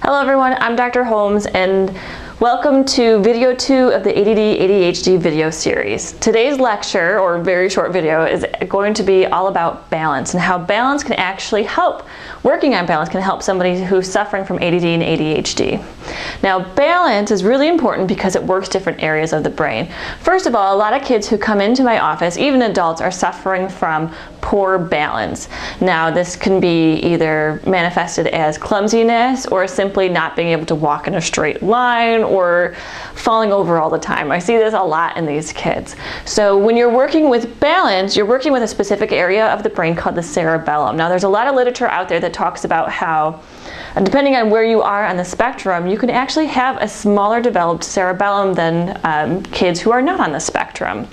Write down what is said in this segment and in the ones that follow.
Hello everyone, I'm Dr. Holmes and welcome to video 2 of the ADD ADHD video series. Today's lecture, or very short video, is going to be all about balance and how balance can actually help. Working on balance can help somebody who's suffering from ADD and ADHD. Now, balance is really important because it works different areas of the brain. First of all, a lot of kids who come into my office, even adults, are suffering from poor balance. Now, this can be either manifested as clumsiness or simply not being able to walk in a straight line or falling over all the time. I see this a lot in these kids. So when you're working with balance, you're working with a specific area of the brain called the cerebellum. Now, there's a lot of literature out there that talks about how, depending on where you are on the spectrum, you can actually have a smaller developed cerebellum than kids who are not on the spectrum.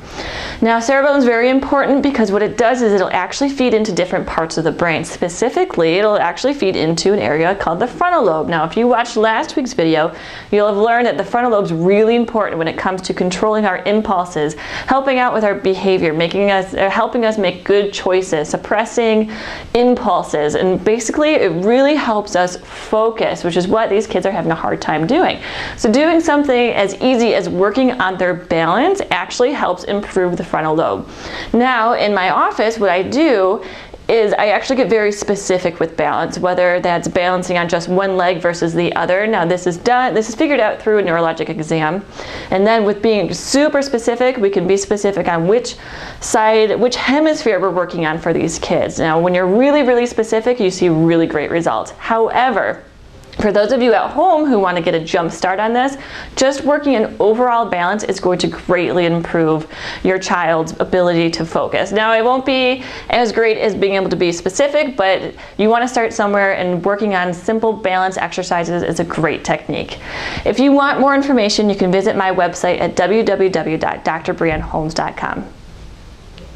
Now, cerebellum is very important because what it does is it'll actually feed into different parts of the brain. Specifically, it'll actually feed into an area called the frontal lobe. Now, if you watched last week's video, you'll have learned that the frontal lobe is really important when it comes to controlling our impulses, helping out with our behavior, helping us make good choices, suppressing impulses, and basically it really helps us focus, which is what these kids are having a hard time doing. So doing something as easy as working on their balance actually helps improve the frontal lobe. Now, in my office, what I do is I actually get very specific with balance, whether that's balancing on just one leg versus the other. Now, this is figured out through a neurologic exam. And then with being super specific, we can be specific on which hemisphere we're working on for these kids. Now, when you're really, really specific, you see really great results. However, for those of you at home who want to get a jump start on this, just working in overall balance is going to greatly improve your child's ability to focus. Now, it won't be as great as being able to be specific, but you want to start somewhere, and working on simple balance exercises is a great technique. If you want more information, you can visit my website at www.drbrianneholmes.com.